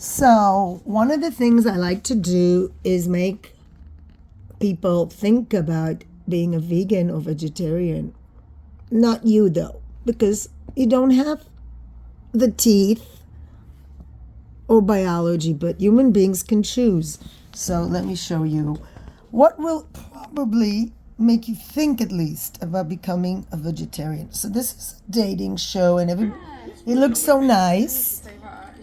So one of the things I like to do is make people think about being a vegan or vegetarian. Not you though, because you don't have the teeth or biology, but human beings can choose. So let me show you what will probably make you think at least about becoming a vegetarian. So this is a dating show and it looks so nice.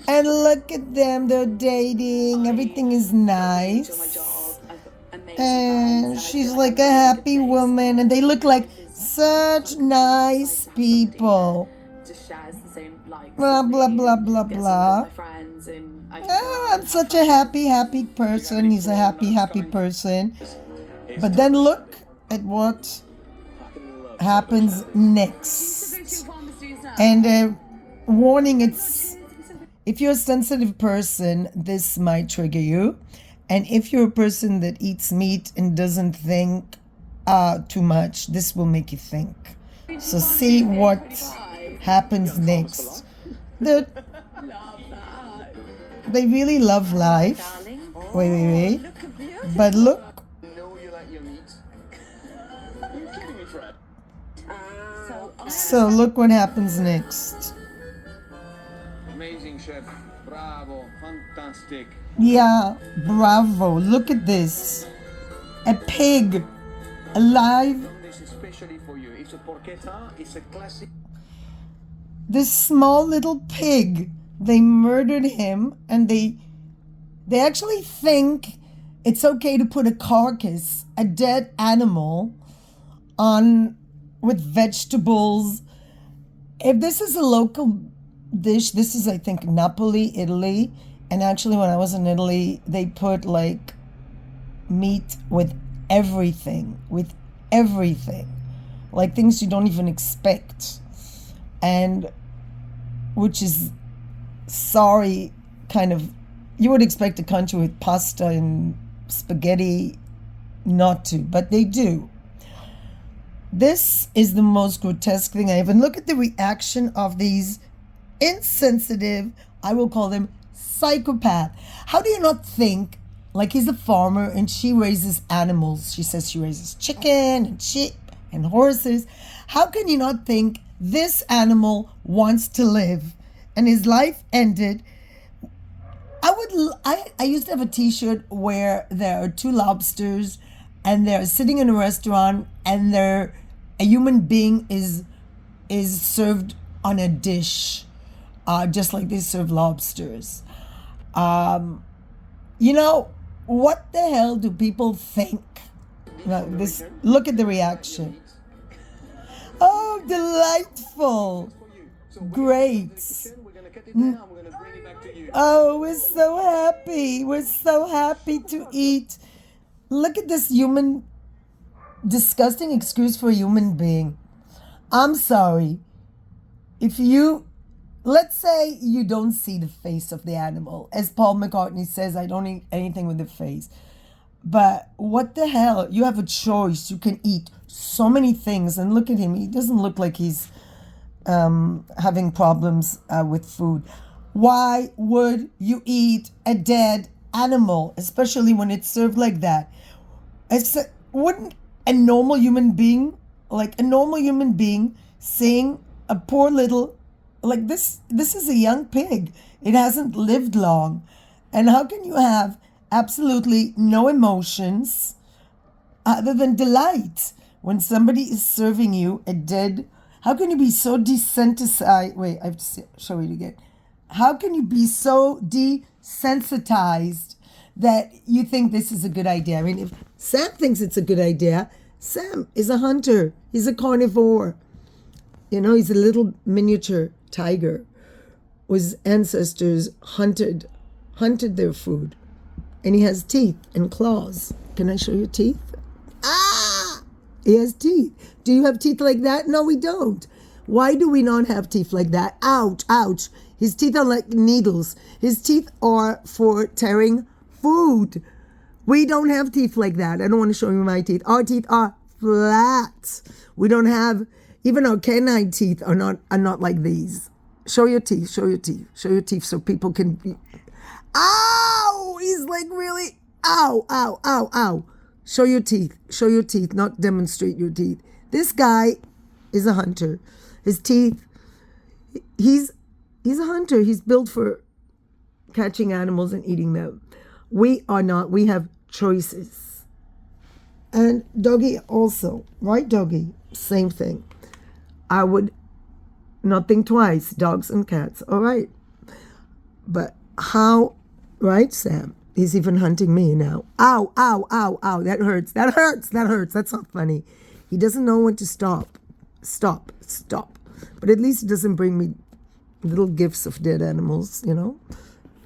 And look at them, they're dating, everything is nice. And she's like a happy woman and they look like such nice people. Blah, blah, blah, blah, blah. I'm such a happy person. He's a happy person. But then look at what happens next. And warning, if you're a sensitive person, this might trigger you. And if you're a person that eats meat and doesn't think too much, this will make you think. So see what happens next. They really love life. Wait. But look. So look what happens next. Amazing, chef. Bravo. Fantastic. Yeah, bravo. Look at this. A pig. Alive. This is especially for you. It's a porchetta. It's a classic. This small little pig. They murdered him and they actually think it's okay to put a carcass, a dead animal, on with vegetables. If this is a local dish, this is, I think, Napoli, Italy. And actually, when I was in Italy, they put like meat with everything, like things you don't even expect. And which is, sorry, kind of, you would expect a country with pasta and spaghetti not to, but they do. This is the most grotesque thing I have. And look at the reaction of these insensitive, I will call them psychopath. How do you not think, like he's a farmer and she raises animals. She says she raises chicken and sheep and horses. How can you not think this animal wants to live and his life ended? I used to have a t-shirt where there are two lobsters and they're sitting in a restaurant and a human being is served on a dish, just like they serve lobsters. You know, what the hell do people think? Look at the reaction. Oh, delightful. Great. Oh, we're so happy. We're so happy to eat. Look at this disgusting excuse for a human being. I'm sorry. Let's say you don't see the face of the animal. As Paul McCartney says, I don't eat anything with the face. But what the hell? You have a choice. You can eat so many things. And look at him. He doesn't look like he's having problems with food. Why would you eat a dead animal, especially when it's served like that? Wouldn't a normal human being seeing a poor little, like this is a young pig. It hasn't lived long. And how can you have absolutely no emotions other than delight when somebody is serving you a dead? How can you be so desensitized? Wait, I have to show it again. How can you be so desensitized that you think this is a good idea? I mean, if Sam thinks it's a good idea, Sam is a hunter. He's a carnivore. You know, he's a little miniature tiger whose ancestors hunted their food. And he has teeth and claws. Can I show you teeth? Ah! He has teeth. Do you have teeth like that? No, we don't. Why do we not have teeth like that? Ouch, ouch. His teeth are like needles. His teeth are for tearing food. We don't have teeth like that. I don't want to show you my teeth. Our teeth are flat. We don't have, even our canine teeth are not like these. Show your teeth so people can Ow! He's like really, ow, ow, ow, ow. Show your teeth. Show your teeth, not demonstrate your teeth. This guy is a hunter. His teeth, he's a hunter. He's built for catching animals and eating them. We are not. We have choices. And doggy also, right, doggy? Same thing. I would not think twice. Dogs and cats, all right. But how, right, Sam? He's even hunting me now. Ow, ow, ow, ow. That hurts. That hurts. That hurts. That's not funny. He doesn't know when to stop. Stop. Stop. But at least he doesn't bring me little gifts of dead animals, you know.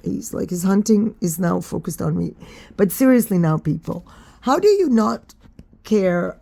He's like, his hunting is now focused on me. But seriously now, people, how do you not care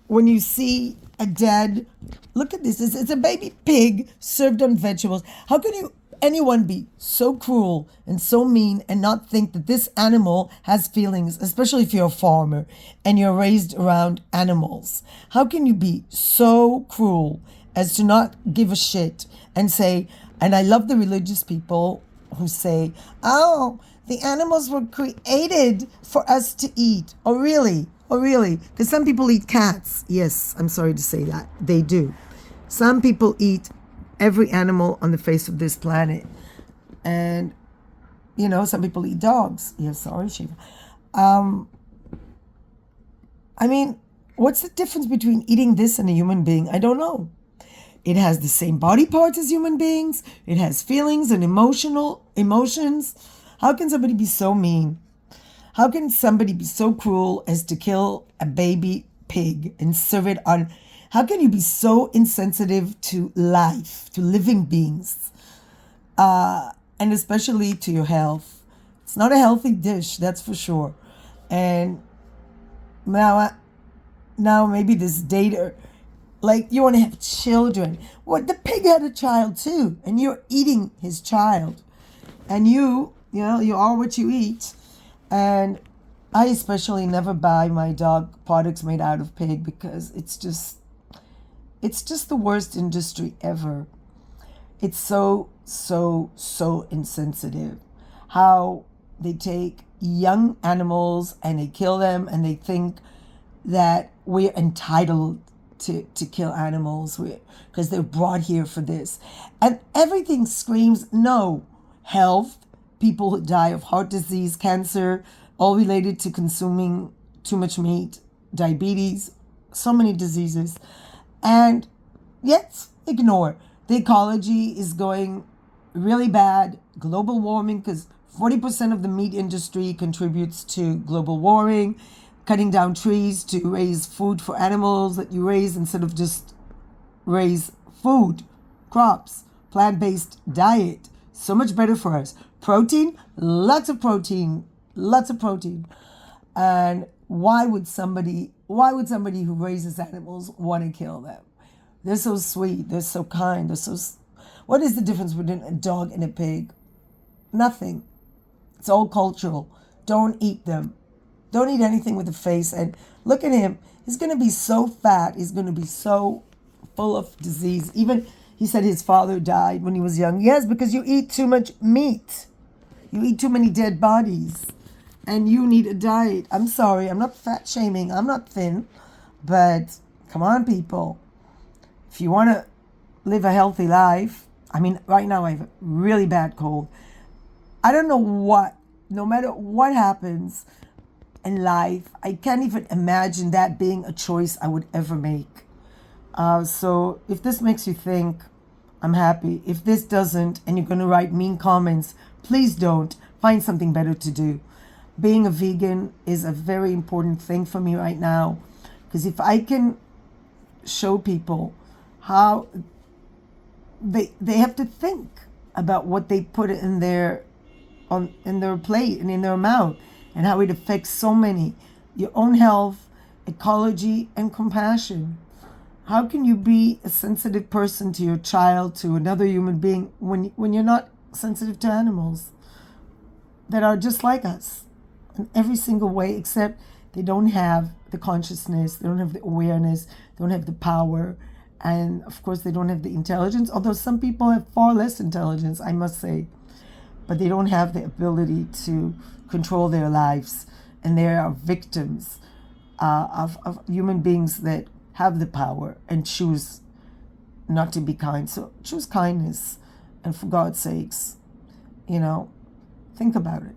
when you see a dead, look at this, it's a baby pig served on vegetables. How can anyone be so cruel and so mean and not think that this animal has feelings, especially if you're a farmer and you're raised around animals? How can you be so cruel as to not give a shit and say, and I love the religious people who say, oh, the animals were created for us to eat. Oh, really? Oh, really? Because some people eat cats. Yes, I'm sorry to say that. They do. Some people eat every animal on the face of this planet. And, you know, some people eat dogs. Yes, sorry, Shiva. I mean, what's the difference between eating this and a human being? I don't know. It has the same body parts as human beings. It has feelings and emotions. How can somebody be so mean? How can somebody be so cruel as to kill a baby pig and serve it on? How can you be so insensitive to life, to living beings, and especially to your health? It's not a healthy dish, that's for sure. And now maybe this data, like you want to have children. What, the pig had a child too, and you're eating his child, and you know, you are what you eat. And I especially never buy my dog products made out of pig because it's just the worst industry ever. It's so insensitive how they take young animals and they kill them and they think that we're entitled to kill animals because they're brought here for this. And everything screams no. Health, people who die of heart disease, cancer, all related to consuming too much meat, diabetes, so many diseases. And yet, ignore. The ecology is going really bad. Global warming, because 40% of the meat industry contributes to global warming. Cutting down trees to raise food for animals that you raise instead of just raise food, crops, plant-based diet. So much better for us. Protein, lots of protein. And why would somebody who raises animals want to kill them? They're so sweet, they're so kind, what is the difference between a dog and a pig? Nothing. It's all cultural. Don't eat them. Don't eat anything with a face. And look at him. He's going to be so fat. He's going to be so full of disease. Even he said his father died when he was young. Yes, because you eat too much meat. You eat too many dead bodies. And you need a diet. I'm sorry. I'm not fat shaming. I'm not thin. But come on, people. If you want to live a healthy life, I mean, right now I have a really bad cold. I don't know what, no matter what happens in life, I can't even imagine that being a choice I would ever make. So if this makes you think, I'm happy. If this doesn't, and you're going to write mean comments, please don't. Find something better to do. Being a vegan is a very important thing for me right now, because if I can show people how they have to think about what they put in their plate and in their mouth, and how it affects so many. Your own health, ecology, and compassion. How can you be a sensitive person to your child, to another human being, when you're not sensitive to animals that are just like us in every single way, except they don't have the consciousness, they don't have the awareness, they don't have the power, and of course they don't have the intelligence, although some people have far less intelligence, I must say. but they don't have the ability to control their lives, and they are victims of human beings that have the power and choose not to be kind. So choose kindness, and for God's sakes, think about it.